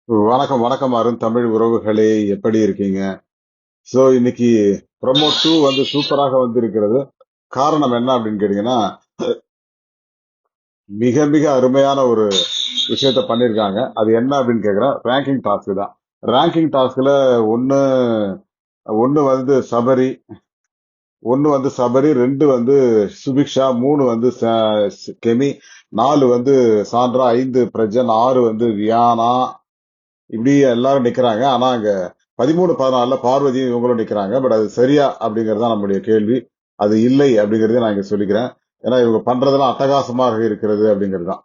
வணக்கம் வணக்கம் அருண் தமிழ் உறவுகளே, எப்படி இருக்கீங்க? சோ இன்னைக்கு ப்ரோமோ 2 வந்து சூப்பராக வந்து இருக்கிறது. காரணம் என்ன அப்படின்னு கேட்டீங்கன்னா, மிக மிக அருமையான ஒரு விஷயத்த பண்ணிருக்காங்க. அது என்ன அப்படின்னு கேக்குறேன். ரேங்கிங் டாஸ்க் தான். ரேங்கிங் டாஸ்க்ல ஒன்னு ஒன்னு வந்து சபரி, ஒன்னு வந்து சபரி, ரெண்டு வந்து சுபிக்ஷா, மூணு வந்து கெமி, நாலு வந்து சாண்ட்ரா, ஐந்து பிரஜன், ஆறு வந்து வியானா, இப்படி எல்லாரும் நிக்கிறாங்க. ஆனா அங்க 13 14ல பார்வதியும் இவங்களும் நிக்கிறாங்க. பட் அது சரியா அப்படிங்கறது தான் நம்முடைய கேள்வி. அது இல்லை அப்படிங்கறத நான் இங்க சொல்லிக்கிறேன். ஏன்னா இவங்க பண்றதெல்லாம் அட்டகாசமாக இருக்கிறது அப்படிங்கிறது தான்.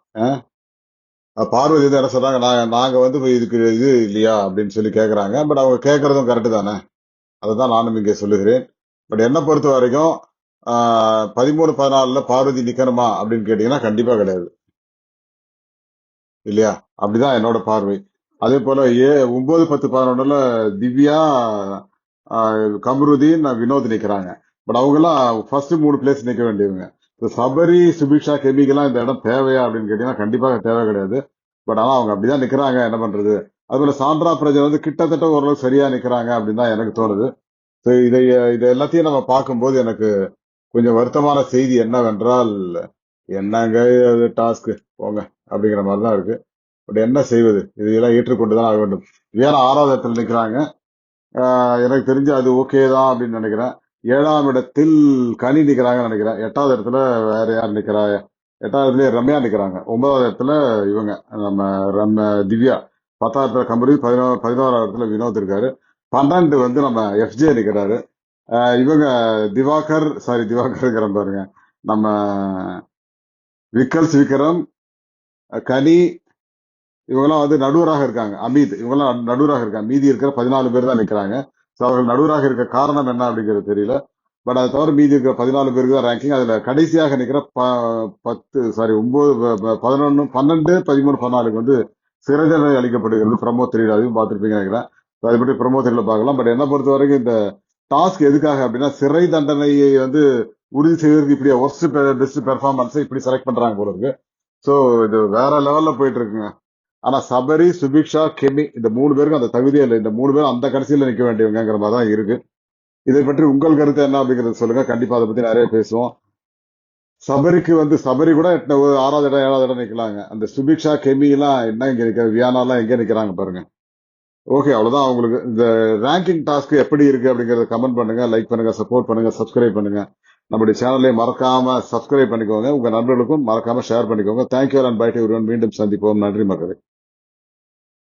பார்வதி வந்து என்ன சொல்றாங்க, நாங்க வந்து இதுக்கு இது இல்லையா அப்படின்னு சொல்லி கேக்குறாங்க. பட் அவங்க கேக்குறதும் கரெக்ட் தானே. அதுதான் நானும் இங்கே சொல்லுகிறேன். பட் என்ன பொறுத்த வரைக்கும் 13 14ல பார்வதி நிக்கணுமா அப்படின்னு கேட்டீங்கன்னா கண்டிப்பா கிடையாது, இல்லையா? அப்படிதான் என்னோட பார்வை. அதே போல 9 10 11ல திவ்யா, கமருதீன், வினோத் நிக்கிறாங்க. பட் அவங்க எல்லாம் ஃபர்ஸ்ட் 3 பிளேஸ் நிக்க வேண்டியவங்க. இப்ப சபரி, சுபிக்ஷா, கெமிக்கெல்லாம் இந்த இடம் தேவையா அப்படின்னு கேட்டீங்கன்னா கண்டிப்பாக தேவை கிடையாது. பட் ஆனா அவங்க அப்படிதான் நிக்கிறாங்க, என்ன பண்றது? அதுபோல சாண்ட்ரா பிரஜன் வந்து கிட்டத்தட்ட ஓரளவு சரியா நிக்கிறாங்க அப்படின்னு தான் எனக்கு தோணுது. So இதை எல்லாத்தையும் நம்ம பார்க்கும்போது எனக்கு கொஞ்சம் வருத்தமான செய்தி என்னவென்றால், என்னங்க டாஸ்க் போங்க அப்படிங்கிற மாதிரி தான் இருக்கு. பட் என்ன செய்வது, இதையெல்லாம் ஏற்றுக்கொண்டுதான் ஆக வேண்டும். வேற 6வது இடத்துல நிக்கிறாங்க. எனக்கு தெரிஞ்சு அது ஓகே தான் அப்படின்னு நினைக்கிறேன். 7ஆம் இடத்தில் கனி நிக்கிறாங்கன்னு நினைக்கிறேன். 8வது இடத்துல வேற யார் நிக்கிறா? 8வது இடத்துல ரம்யா நிக்கிறாங்க. 9வது இடத்துல இவங்க நம்ம திவ்யா. 10வது இடத்துல கம்பரி, 11வது இடத்துல வினோத் இருக்காரு. 12 வந்து நம்ம எஃப்ஜே நிக்கிறாரு. இவங்க திவாகர் பாருங்க. நம்ம விக்கல்ஸ் விக்ரம், கனி, இவங்கெல்லாம் வந்து நடுவராக இருக்காங்க. அமித் இவங்கெல்லாம் நடுவராக இருக்காங்க. மீதி இருக்கிற 14 பேர் தான் நிக்கிறாங்க. சோ அவர்கள் நடுவராக இருக்க காரணம் என்ன அப்படிங்கிறது தெரியல. பட் அதை தவிர மீதி இருக்கிற 14 பேருக்கு தான் ரேங்கிங். அதுல கடைசியாக நிக்கிற 9 11 12 13 14க்கு வந்து சிறை தண்டனை அளிக்கப்படுகிறது. ப்ரமோ 3 அதையும் பார்த்திருப்பீங்க நினைக்கிறேன். So அதை பற்றி ப்ரமோ 3ல பார்க்கலாம். பட் என்ன பொறுத்த வரைக்கும் இந்த டாஸ்க் எதுக்காக அப்படின்னா, சிறை தண்டனையை வந்து உறுதி செய்வதற்கு இப்படி ஒர்ஸ்ட் பெஸ்ட் பெர்ஃபார்மன்ஸை இப்படி செலக்ட் பண்றாங்க போல இருக்கு. சோ இது வேற லெவல்ல போயிட்டு இருக்குங்க. ஆனா சபரி, சுபிக்ஷா, கெமி இந்த 3 பேருக்கும் அந்த தகுதியே இல்லை. இந்த 3 பேரும் அந்த கடைசியில நிக்க வேண்டியவங்கிற மாதிரி தான் இருக்கு. இதை பற்றி உங்கள் கருத்து என்ன அப்படிங்கறத சொல்லுங்க. கண்டிப்பா அதை பத்தி நிறைய பேசுவோம். சபரி கூட 6வது இடம் 7வது இடம் நிக்கலாங்க. அந்த சுபிக்ஷா, கெமி எல்லாம் என்ன இங்க நிக்க, வியானா எல்லாம் எங்க நிக்கிறாங்க பாருங்க. ஓகே, அவ்வளவுதான். உங்களுக்கு இந்த ரேங்கிங் டாஸ்க் எப்படி இருக்கு அப்படிங்கறத கமெண்ட் பண்ணுங்க, லைக் பண்ணுங்க, சப்போர்ட் பண்ணுங்க, சப்ஸ்கிரைப் பண்ணுங்க. நம்முடைய சேனலை மறக்காம சப்ஸ்கிரைப் பண்ணிக்கோங்க. உங்க நண்பர்களுக்கும் மறக்காம ஷேர் பண்ணிக்கோங்க. Thank you and bye to everyone. மீண்டும் சந்திப்போம். நன்றி மக்களே.